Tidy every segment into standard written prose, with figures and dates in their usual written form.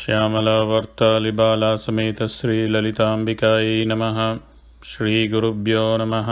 श्यामलावर्तालिबाला समेत श्रीललिताम्बिकायै नमः। श्रीगुरुभ्यो नमः।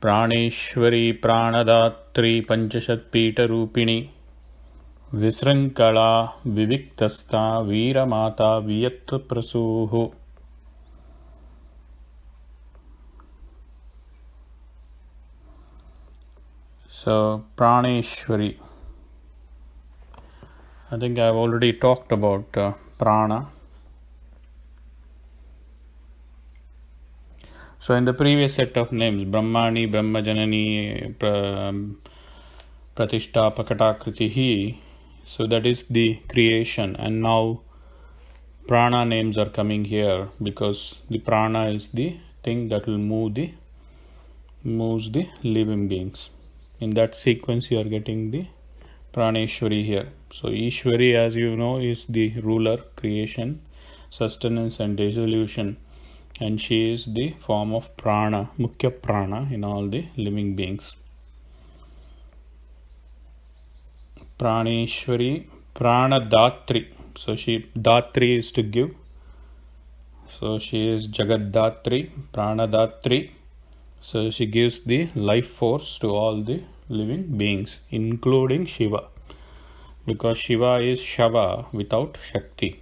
प्राणेश्वरी प्राणदात्री पंचशत्पीठरूपिणी विशृङ्खला विविक्तस्था वीरमाता वियत्प्रसूः। So Praneshwari, I think I've already talked about prana. So in the previous set of names, Brahmani, Brahmajanani, Pratishtapakatakritihi, so that is the creation, and now prana names are coming here because the prana is the thing that will moves the living beings. In that sequence you are getting the Praneshwari here. So Ishwari, as you know, is the ruler, creation, sustenance and dissolution, and she is the form of prana, Mukhya prana in all the living beings. Praneshwari, Pranadatri. So she, Datri is to give. So she is Jagaddatri, Pranadatri. So she gives the life force to all the living beings, including Shiva, because Shiva is Shava without Shakti,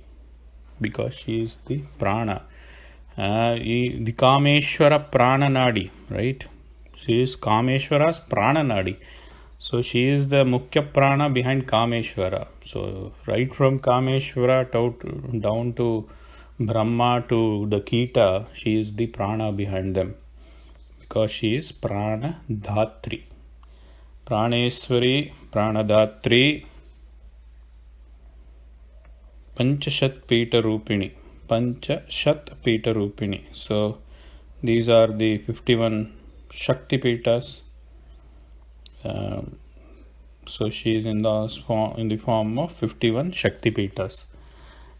because she is the prana. The Kameshwara Prana Nadi, right? She is Kameshwara's Prana Nadi. So she is the Mukhya Prana behind Kameshwara. So right from Kameshwara down to Brahma to the Kita, she is the prana behind them, because she is Prana Dhatri. Praneshwari, Pranadatri, Panchashat Pita Rupini. Panchashat Pita Rupini. So these are the 51 Shakti Pitas. So she is in the form of 51 Shakti Pitas.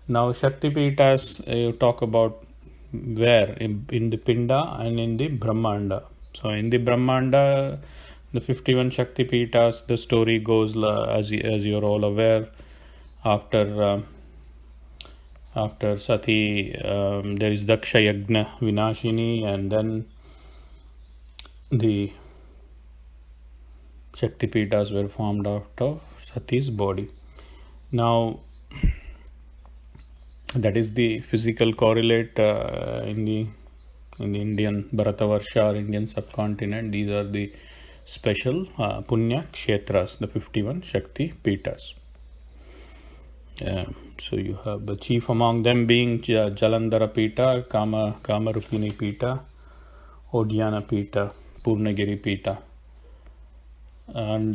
Now Shakti Pitas, you talk about where? In the Pinda and in the Brahmanda. So in the Brahmanda, the 51 Shakti Pitas, the story goes as you're all aware. After Sati, there is Daksha Yagna Vinashini, and then the Shakti Pitas were formed out of Sati's body. Now that is the physical correlate in the Indian Bharatavarsha or Indian subcontinent. These are the special Punya Kshetras, the 51 Shakti Pitas. So you have the chief among them being Jalandhara Pita, Kamarupini Pita, Odhyana Pita, Purnagiri Pita. And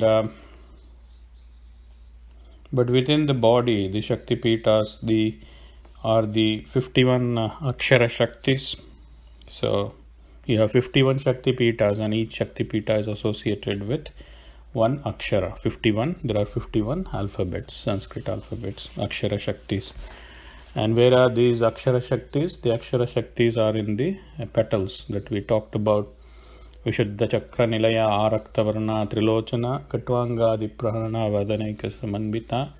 but within the body, the Shakti Pitas are the 51 Akshara Shaktis. So you have 51 Shakti Pitas, and each Shakti Pita is associated with one Akshara. 51, there are 51 alphabets, Sanskrit alphabets, Akshara Shaktis. And where are these Akshara Shaktis? The Akshara Shaktis are in the petals that we talked about. Vishuddha Chakra Nilaya Araktavarna Trilochana Katvangadi Prahana Vadanaika Samanbita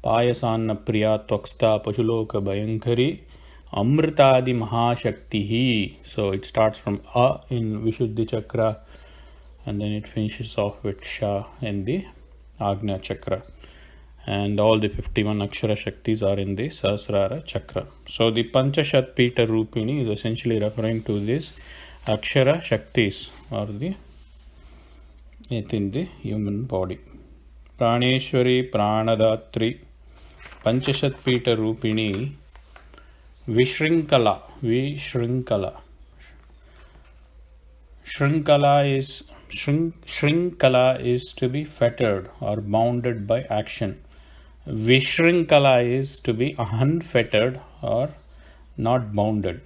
Payasanna Priya Twaksta Pashuloka Bhayankari Amritadi Mahashaktihi. So it starts from A in Vishuddhi Chakra, and then it finishes off with Sha in the Agnya Chakra. And all the 51 Akshara Shaktis are in the Sahasrara Chakra. So the Panchashat Pita Rupini is essentially referring to this Akshara Shaktis, or in the human body. Praneshwari, Pranadatri, Panchashat Pita Rupini, Vishrinkala. Shrinkala is to be fettered or bounded by action. Vishrinkala is to be unfettered or not bounded.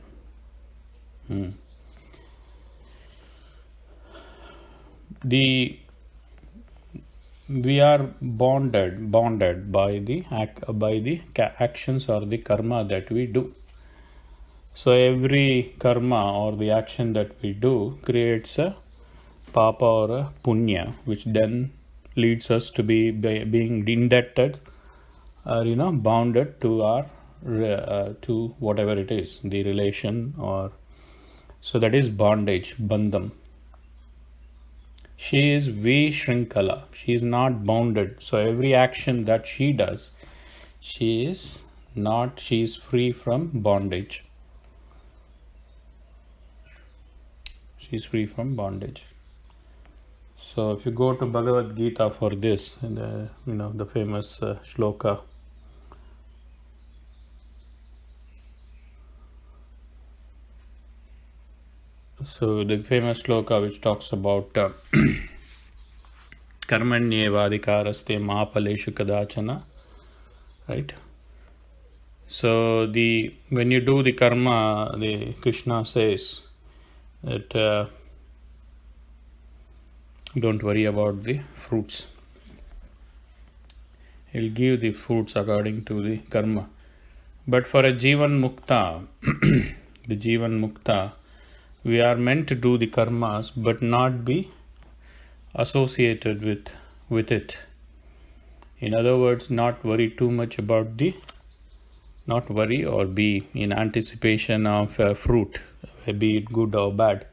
We are bonded by the actions or the karma that we do. So every karma or the action that we do creates a papa or a punya, which then leads us to be being indebted are bounded to our to whatever it is, the relation, or so that is bondage, bandham. She is Vishrinkala. She is not bounded. So every action that she does, she is free from bondage. She is free from bondage. So if you go to Bhagavad Gita for this, the famous shloka. So the famous shloka which talks about karmanyevadhikaraste mahapaleshu kadachana, right? So when you do the karma, the Krishna says that don't worry about the fruits. He'll give the fruits according to the karma. But for a Jivan Mukta, the Jivan Mukta, we are meant to do the karmas but not be associated with it. In other words, not worry too much about not worry or be in anticipation of a fruit, be it good or bad.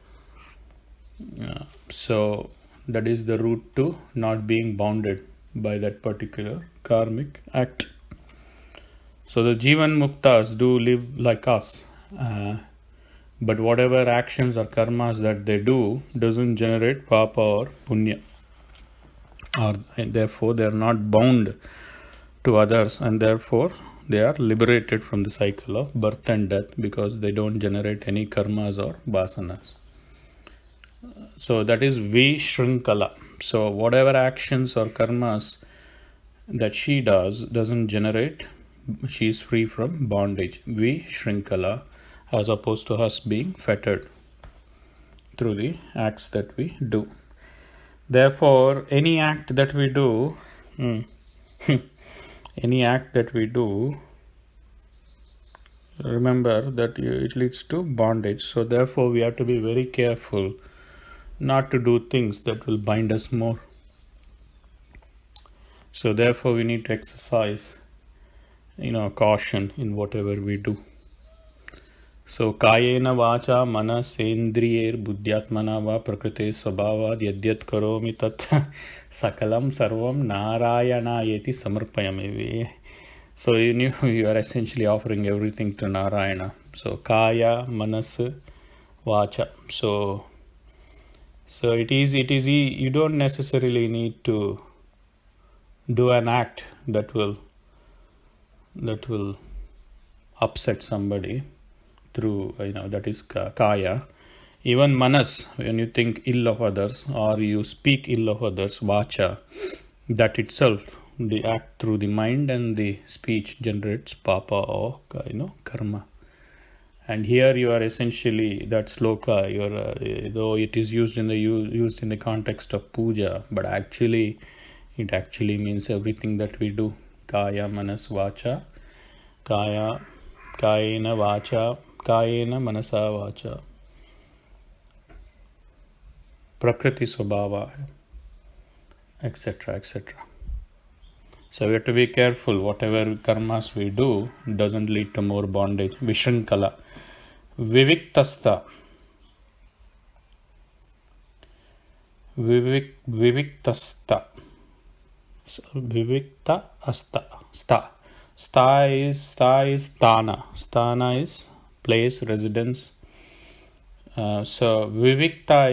So that is the route to not being bounded by that particular karmic act. So the Jivan Muktas do live like us, but whatever actions or karmas that they do doesn't generate papa or punya, and therefore they are not bound to others, and therefore they are liberated from the cycle of birth and death because they don't generate any karmas or vasanas. So that is Vishrinkala. So whatever actions or karmas that she doesn't generate, she is free from bondage. Vishrinkala, as opposed to us being fettered through the acts that we do. Therefore, any act that we do, remember that it leads to bondage. So therefore, we have to be very careful not to do things that will bind us more. So therefore, we need to exercise, caution in whatever we do. So kayena vacha manas indriyer buddhyatmana va prakrite svabhavad yadyat karomi tat sakalam sarvam narayanayeti samarpayami. So you are essentially offering everything to Narayana. So kaya, manas, vacha. So it is you don't necessarily need to do an act that will upset somebody through that is kaya. Even manas, when you think ill of others or you speak ill of others, vacha, that itself, the act through the mind and the speech generates papa or karma. And here you are essentially that sloka, though it is used in the context of puja, but it actually means everything that we do. Kaya, manas, vacha, kayena vacha, kayena manasa vacha, prakriti svabhava, etc., etc. So we have to be careful. Whatever karmas we do doesn't lead to more bondage. Vishrinkala. Viviktasta. Viviktasta. So, vivikta asta. Sta. Sta is sthana. Sthana is place, residence. So vivikta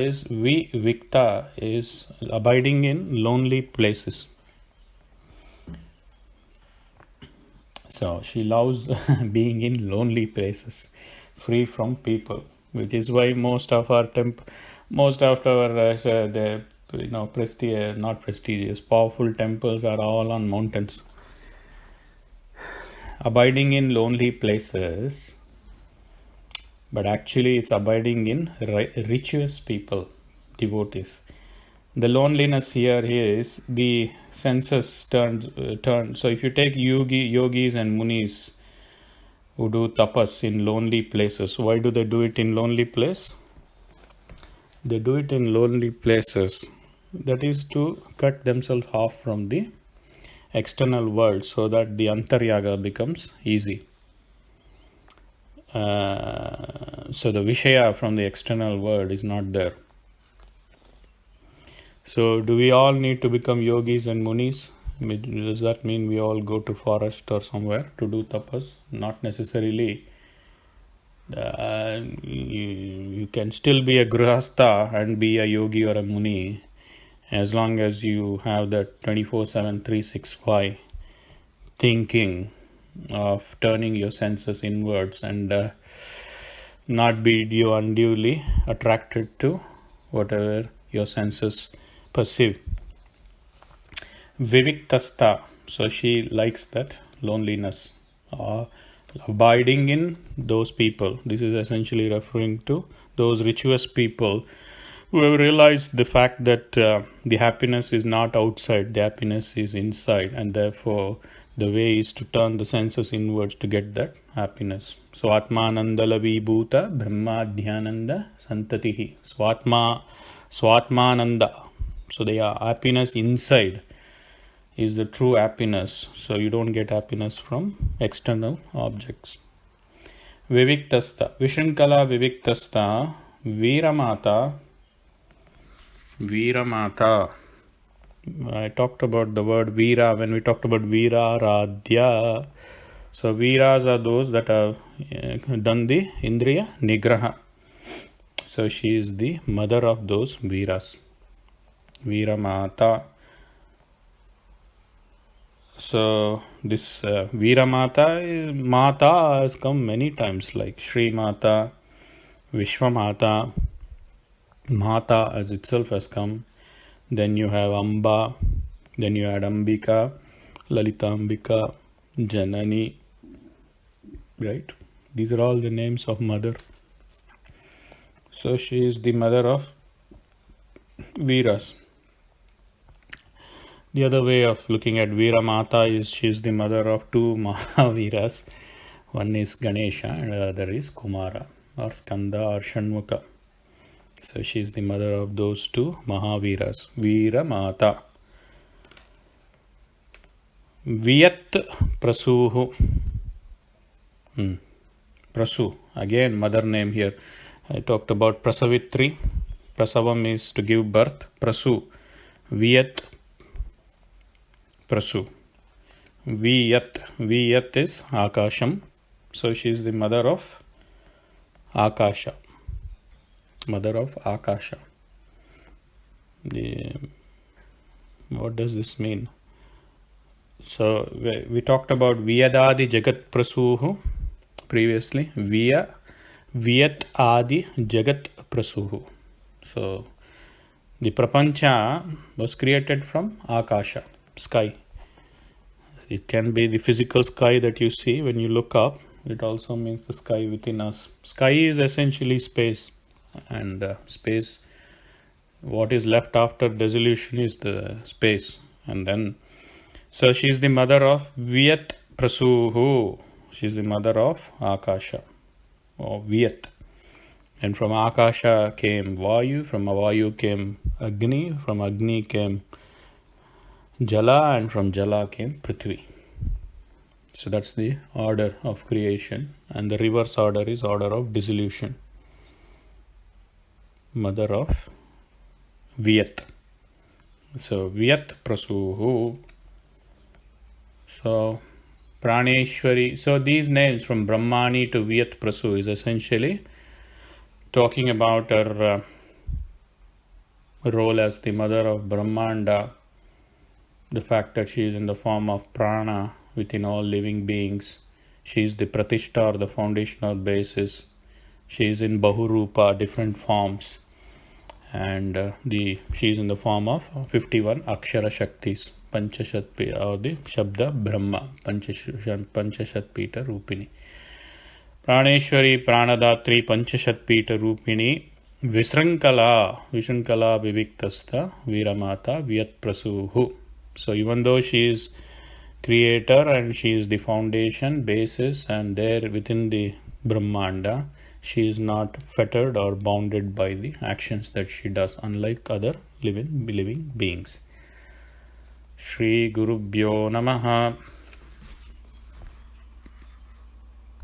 is abiding in lonely places. So she loves being in lonely places, free from people, which is why most of our prestigious, powerful temples are all on mountains. Abiding in lonely places, but actually it's abiding in virtuous people, devotees. The loneliness here is the senses turned. So if you take yogis and munis who do tapas in lonely places, why do they do it in lonely place? They do it in lonely places. That is to cut themselves off from the external world so that the antaryaga becomes easy. So the Vishaya from the external world is not there. So do we all need to become yogis and munis? Does that mean we all go to forest or somewhere to do tapas? Not necessarily. You can still be a grihastha and be a yogi or a muni as long as you have that 24/7 365 thinking of turning your senses inwards and not be unduly attracted to whatever your senses perceive. Viviktasta, so she likes that loneliness, abiding in those people. This is essentially referring to those virtuous people who have realized the fact that the happiness is not outside, the happiness is inside, and therefore the way is to turn the senses inwards to get that happiness. Swatmananda labhibhuta brahmadhyananda santatihi. Swatmananda. So the happiness inside is the true happiness. So you don't get happiness from external objects. Viviktasta. Vishankala Viviktasta. Veeramata. I talked about the word Veera when we talked about Veera Radhya. So Veeras are those that have done the Indriya Nigraha. So she is the mother of those Veeras. Veeramata. So this Veeramata, Mata has come many times, like Shri Mata, Vishwamata, Mata as itself has come. Then you have Amba, then you had Ambika, Lalitambika, Janani, right? These are all the names of mother. So she is the mother of Veeras. The other way of looking at Veeramata is she is the mother of two Mahaviras. One is Ganesha and the other is Kumara or Skanda or Shanmuka. So she is the mother of those two Mahaviras. Veeramata. Viyat Prasuhu. Prasu. Again, mother name here. I talked about Prasavitri. Prasavam is to give birth. Prasu. Viyat Prasu. Viyat is Akasham. So she is the mother of Akasha. Mother of Akasha. What does this mean? So we talked about Viyadadi Jagat Prasuhu previously. Viyat Adi Jagat Prasuhu. So the Prapancha was created from Akasha, sky. It can be the physical sky that you see when you look up. It also means the sky within us. Sky is essentially space. And space, what is left after dissolution is the space. And then, so she is the mother of Viyat Prasuhu. She is the mother of Akasha or Viyat. And from Akasha came Vayu, from Vayu came Agni, from Agni came Jala, and from Jala came Prithvi. So that's the order of creation. And the reverse order is order of dissolution. Mother of Viyat. So Viyat Prasuhu. So Praneshwari. So these names from Brahmani to Viyat Prasu is essentially talking about her role as the mother of Brahmanda. The fact that she is in the form of prana within all living beings. She is the Pratishtha or the foundational basis. She is in Bahurupa, different forms. And she is in the form of 51 Akshara Shaktis, Panchashat or the Shabda Brahma, Panchashat Pita Rupini. Praneshwari, Pranadatri, Panchashat Pita Rupini, Visrankala Viviktasta, Veeramata, Viyat Prasuhu. So even though she is creator and she is the foundation, basis, and there within the Brahmanda, she is not fettered or bounded by the actions that she does, unlike other living beings. Shri Gurubhyo Namaha.